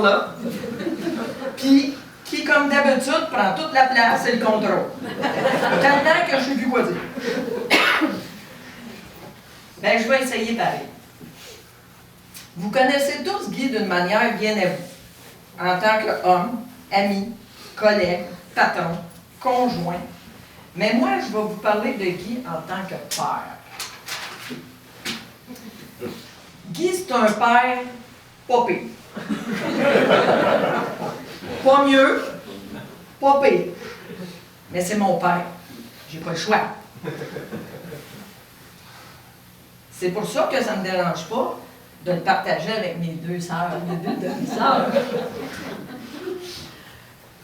là, puis qui, comme d'habitude, prend toute la place et le contrôle. Tellement que je ne sais plus quoi dire. Ben, je vais essayer pareil. Vous connaissez tous Guy d'une manière bien à vous, en tant qu'homme, ami, collègue, patron, conjoint. Mais moi, je vais vous parler de Guy en tant que père. Guy, c'est un père pas pire. Pas mieux, pas pire. Mais c'est mon père. J'ai pas le choix. C'est pour ça que ça ne me dérange pas de le partager avec mes deux sœurs, mes deux demi-sœurs.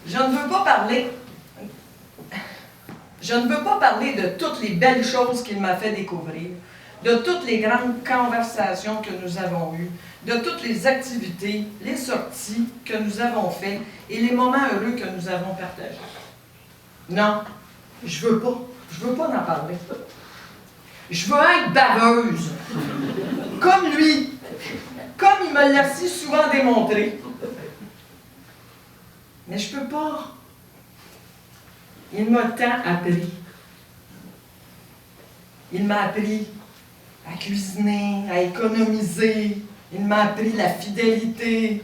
Je ne veux pas parler de toutes les belles choses qu'il m'a fait découvrir, de toutes les grandes conversations que nous avons eues, de toutes les activités, les sorties que nous avons faites et les moments heureux que nous avons partagés. Non, je veux pas en parler. Je veux être baveuse, comme lui, comme il me l'a si souvent démontré. Mais je peux pas. Il m'a tant appris. Il m'a appris à cuisiner, à économiser. Il m'a appris la fidélité.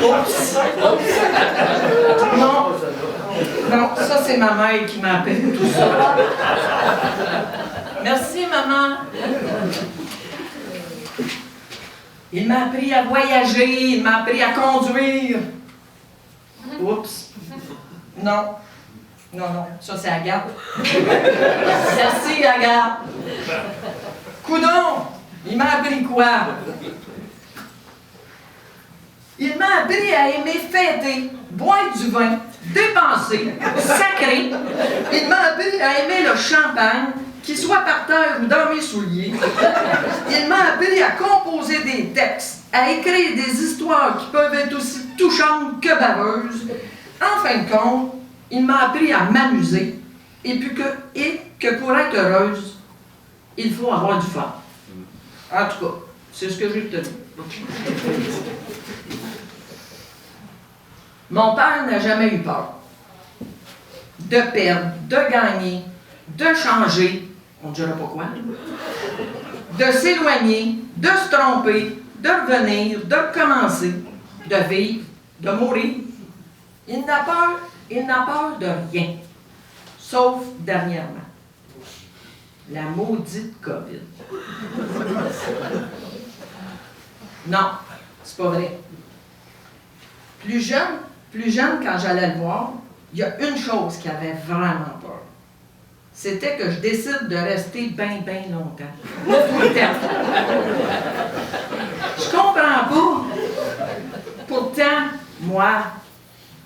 Oups! Non, ça c'est ma mère qui m'a appris tout ça. Merci, maman. Il m'a appris à voyager, il m'a appris à conduire. Oups! Non, ça c'est Agathe. Merci, Agathe. Coudon, il m'a appris quoi? Il m'a appris à aimer fêter, boire du vin, dépenser, sacrer. Il m'a appris à aimer le champagne, qu'il soit par terre ou dans mes souliers. Il m'a appris à composer des textes, à écrire des histoires qui peuvent être aussi touchantes que baveuses. En fin de compte, il m'a appris à m'amuser et que pour être heureuse, il faut avoir du fun. En tout cas, c'est ce que j'ai retenu. Mon père n'a jamais eu peur de perdre, de gagner, de changer, on ne dira pas quoi, de s'éloigner, de se tromper, de revenir, de recommencer, de vivre, de mourir. Il n'a peur de rien, sauf dernièrement, la maudite COVID. Non, c'est pas vrai. Plus jeune, quand j'allais le voir, il y a une chose qui avait vraiment peur. C'était que je décide de rester bien longtemps. Tout le temps. Je comprends pas. Pourtant, moi,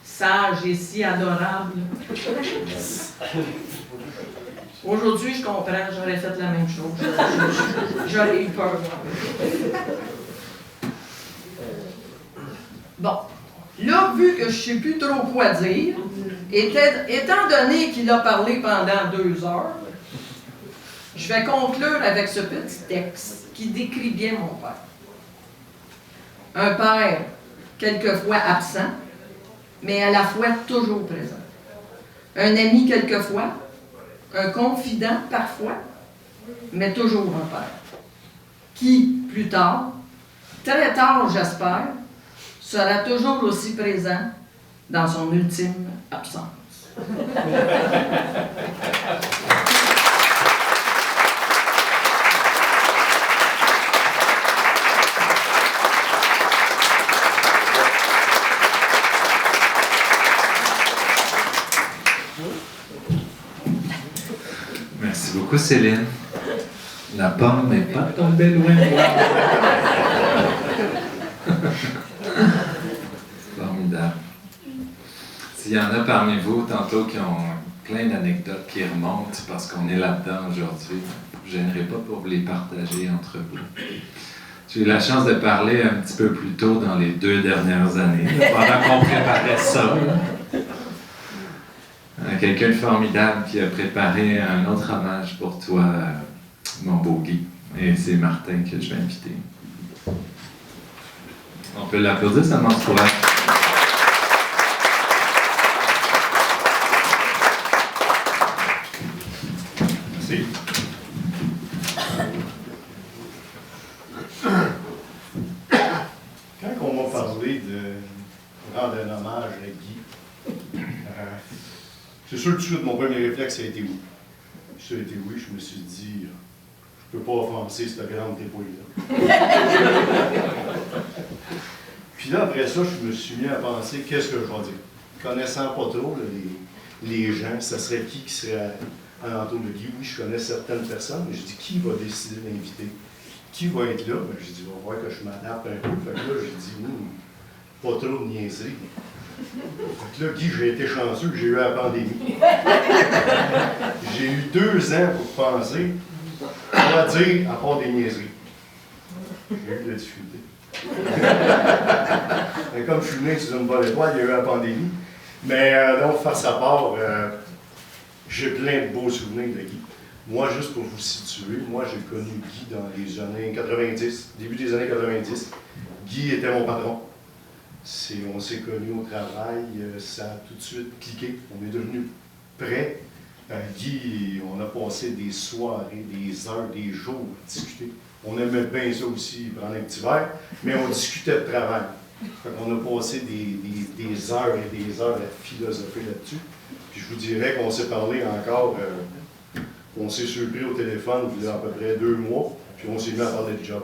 sage et si adorable, aujourd'hui, je comprends, j'aurais fait la même chose. J'aurais eu peur. Bon. Là, vu que je ne sais plus trop quoi dire, étant donné qu'il a parlé pendant 2 heures, je vais conclure avec ce petit texte qui décrit bien mon père. Un père, quelquefois absent, mais à la fois toujours présent. Un ami quelquefois, un confident parfois, mais toujours un père. Qui, plus tard, très tard j'espère, sera toujours aussi présent dans son ultime absence. Merci beaucoup, Céline. La pomme n'est pas tombée loin de moi. Formidable. S'il y en a parmi vous, tantôt, qui ont plein d'anecdotes qui remontent parce qu'on est là-dedans aujourd'hui, je ne gênerai pas pour vous les partager entre vous. J'ai eu la chance de parler un petit peu plus tôt dans les 2 dernières années, pendant qu'on préparait ça. Quelqu'un de formidable qui a préparé un autre hommage pour toi, mon beau Guy. Et c'est Martin que je vais inviter. On peut l'applaudir, ça m'encourage. Merci. Quand on m'a parlé de rendre un hommage à Guy, c'est sûr tout de suite, mon premier réflexe a été oui. Ça a été oui, je me suis dit, je peux pas offenser cette grande dépouille-là. Puis là, après ça, je me suis mis à penser, qu'est-ce que je vais dire? Connaissant pas trop là, les gens, ça serait qui serait à l'entour de Guy? Oui, je connais certaines personnes, mais je dis, qui va décider d'inviter? Qui va être là? Ben, j'ai dit, on va voir que je m'adapte un peu. Fait que là, j'ai dit, pas trop de niaiserie. Fait que là, Guy, j'ai été chanceux que j'ai eu la pandémie. J'ai eu 2 ans pour penser, on va dire, à part des niaiseries. J'ai eu de la difficulté. Mais comme je suis né sur une bonne étoile, il y a eu la pandémie. Mais donc, face à part, j'ai plein de beaux souvenirs de Guy. Moi, juste pour vous situer, moi j'ai connu Guy dans les années 90, début des années 90. Guy était mon patron. On s'est connus au travail, ça a tout de suite cliqué. On est devenus prêts. Guy, on a passé des soirées, des heures, des jours à discuter. On aimait bien ça aussi, prendre un petit verre, mais on discutait de travail. On a passé des heures et des heures à philosopher là-dessus. Puis je vous dirais qu'on s'est parlé encore, on s'est surpris au téléphone il y a à peu près 2 mois, puis on s'est mis à parler de job.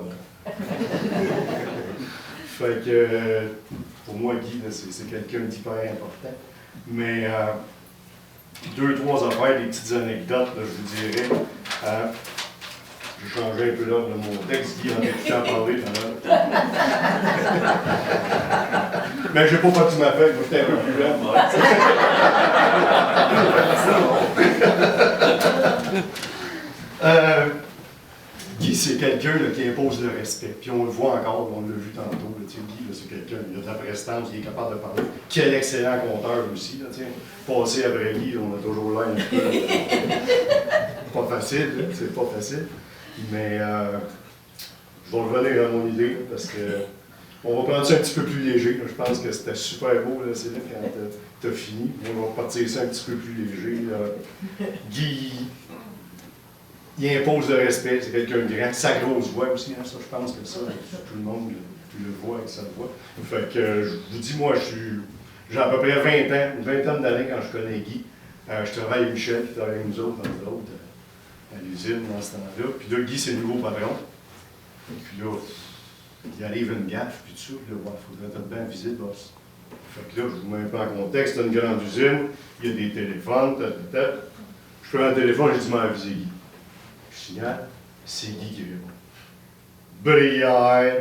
Fait que, pour moi, Guy, c'est quelqu'un d'hyper important. Mais 2-3 affaires, des petites anecdotes, là, je vous dirais. J'ai changé un peu l'ordre de mon texte, Guy en écoutant parler pendant. Mais j'ai pas battu ma feuille, moi j'étais un peu plus lent. Guy, c'est quelqu'un qui impose le respect. Puis on le voit encore, on l'a vu tantôt. Là, Guy, c'est quelqu'un qui a de la prestance, qui est capable de parler. Quel excellent conteur aussi. Là, passer après Guy, on a toujours l'air un peu. Pas facile, là, c'est pas facile. Mais je vais revenir à mon idée là, parce que on va prendre ça un petit peu plus léger. Là. Je pense que c'était super beau, là, Céline, quand t'as fini. On va repartir ça un petit peu plus léger. Là. Guy, il impose le respect, c'est quelqu'un de grand. Sa grosse voix aussi, hein, ça, je pense que ça, tout le monde le voit avec sa voix. Fait que je vous dis, moi, j'ai à peu près 20 ans, une vingtaine d'années quand je connais Guy. Je travaille avec Michel, qui travaille avec nous autres, entre autres, à l'usine dans ce temps-là. Puis là, Guy, c'est le nouveau patron. Puis là, il arrive une gaffe, puis tout ça, puis là, il faudrait être bien visite, boss. Fait que là, je vous mets un peu en contexte, c'est une grande usine, il y a des téléphones, Je prends un téléphone, je dis, m'en aviser Guy. Je signale, c'est Guy qui répond. Brière.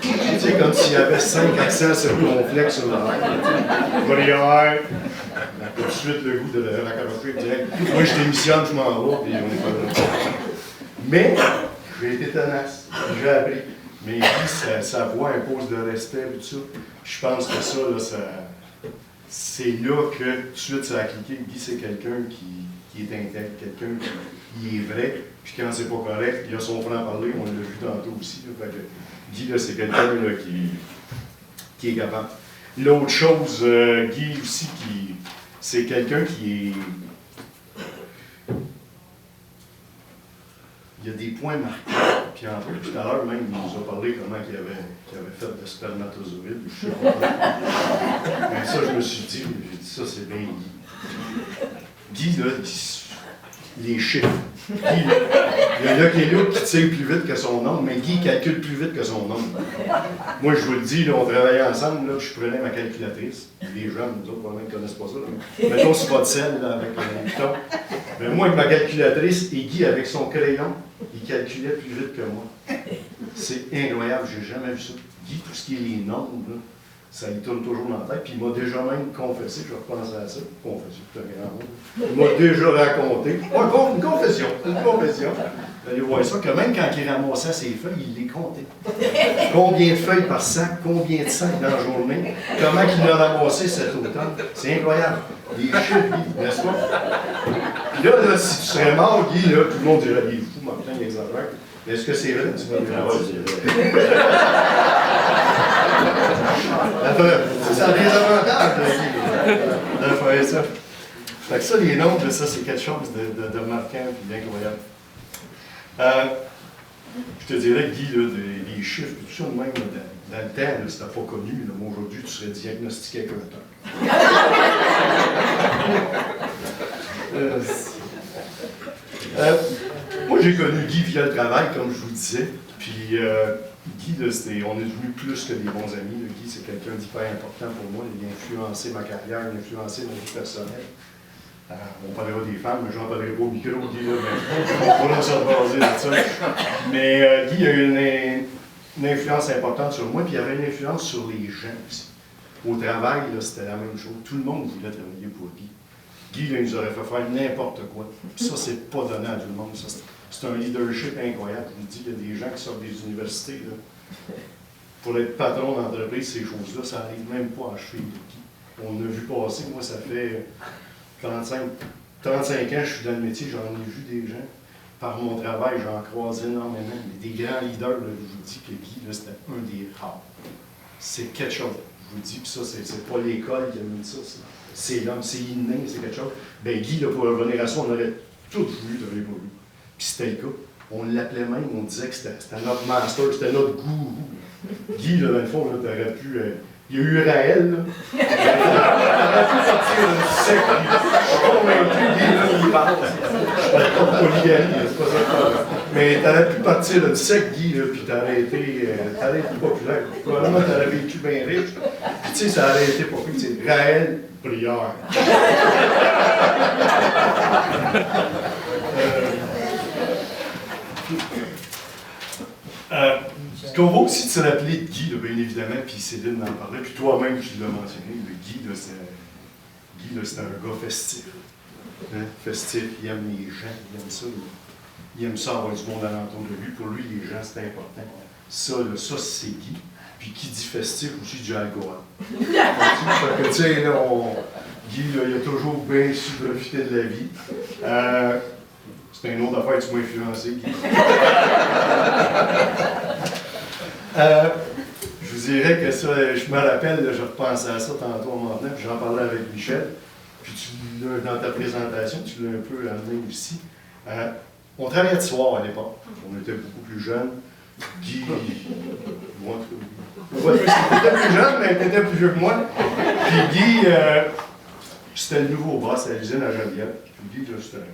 Tu sais, comme s'il y avait 5 accents circonflexes sur la langue. Brière. Tout de suite, le goût de la raccrocher direct. Moi, je démissionne, je m'en vais, puis on est pas là. Mais, j'ai été tenace, j'ai appris. Mais Guy, sa voix impose de respect et tout ça. Je pense que ça, là, c'est là que tout de suite ça a cliqué. Guy, c'est quelqu'un qui est intègre, quelqu'un qui est vrai. Puis quand c'est pas correct, il a son franc-parler, on l'a vu tantôt aussi. Là, fait que Guy, là, c'est quelqu'un là, qui est capable. L'autre chose, Guy aussi, c'est quelqu'un qui est. Il y a des points marqués. Puis en plus, tout à l'heure même, il nous a parlé comment il avait fait de spermatozoïdes. Je sais pas. Mais ça, je me suis dit, ça, c'est bien Guy. Guy, là, les chiffres. Guy, il y a là qui tire plus vite que son nombre, mais Guy calcule plus vite que son nombre. Moi, je vous le dis, là, on travaillait ensemble, là, je prenais ma calculatrice. Les jeunes, nous autres, probablement, ne connaissent pas ça. Là. Mettons sur votre selle, là, avec un piton. Mais moi, avec ma calculatrice, et Guy, avec son crayon, il calculait plus vite que moi. C'est incroyable, j'ai jamais vu ça. Guy, tout ce qui est les nombres, là, ça lui tourne toujours dans la tête. Puis il m'a déjà même confessé, je repensais à ça, confession, c'est un grand mot. Il m'a déjà raconté, une confession. Allez voir ça, que même quand il ramassait ses feuilles, il les comptait. Combien de feuilles par sac, combien de sacs dans la journée, comment il a ramassé cet automne. C'est incroyable. Les chiffres, Guy, n'est-ce pas? Puis là, si tu serais mort, Guy, là, tout le monde dirait, il est fou, Martin, il exagère. Est-ce que c'est vrai? Tu vas me Ah dire. ouais, c'est vrai. Ça a des avantages de faire ça. Fait que ça, les nombres, ça, c'est quelque chose de marquant et d'incroyable. Je te dirais, Guy, là, les chiffres, tout ça, même dans le temps, c'était pas connu. Là, moi, aujourd'hui, tu serais diagnostiqué avec un temps. Moi, j'ai connu Guy via le travail, comme je vous disais. Puis, Guy, là, on est devenus plus que des bons amis. Là. Guy, c'est quelqu'un d'hyper important pour moi. Il a influencé ma carrière, il a influencé ma vie personnelle. On parlera des femmes, mais j'en parlerai pas au micro, Guy, là, mais on va se rebaser de ça. Mais Guy a eu une influence importante sur moi, puis il avait une influence sur les gens aussi. Au travail, c'était la même chose. Tout le monde voulait travailler pour Guy. Guy, là, il nous aurait fait faire n'importe quoi. Puis ça, c'est pas donné à tout le monde. C'est un leadership incroyable. Je vous dis, il y a des gens qui sortent des universités. Là, pour être patron d'entreprise, ces choses-là, ça n'arrive même pas à cheville de Guy. On a vu passer, moi, ça fait 35 ans, je suis dans le métier, j'en ai vu des gens. Par mon travail, j'en croise énormément. Mais des grands leaders, là, je vous dis que Guy, c'était un des rares. C'est quelque chose. Je vous dis, puis ça, c'est pas l'école qui a mis ça. C'est l'homme, c'est inné, c'est quelque chose. Ben Guy, là, pour revenir à ça, on aurait tout voulu travailler pour lui. Puis c'était le cas. On l'appelait même, on disait que c'était notre master, c'était notre gourou. Guy, là, dans le fond, tu aurais pu. Il y a eu Raël, là. T'aurais pu sortir d'une secte. Je suis convaincu, Guy, là, il parle. Je parle pas de polygamie, c'est pas ça. Mais t'aurais pu partir d'une secte, Guy, là, puis t'aurais été populaire. Probablement, t'aurais vécu bien riche. Puis, tu sais, ça aurait été populaire. Tu sais, Raël Brière. Ce qu'on va aussi se rappeler de Guy, là, bien évidemment, puis Céline en parlait, puis toi-même tu l'as mentionné, le Guy, c'est un gars festif. Hein? Festif, il aime les gens, il aime ça. Il aime ça avoir du monde alentour de lui. Pour lui, les gens, c'est important. Ça, c'est Guy. Puis qui dit festif aussi du alcool. Fait que, tu sais, là, Guy, là, il a toujours bien su profiter de la vie. C'est une autre affaire, tu m'as influencé, Guy. Je vous dirais que ça, je me rappelle, là, je repensais à ça tantôt en m'en venant, puis j'en parlais avec Michel. Puis dans ta présentation, tu l'as un peu amené aussi. On travaillait de soir à l'époque. On était beaucoup plus jeunes. Guy, moi, tu étais plus jeune, mais tu étais plus vieux que moi. Puis Guy, c'était le nouveau boss à l'usine à Geneviève. Puis Guy, c'était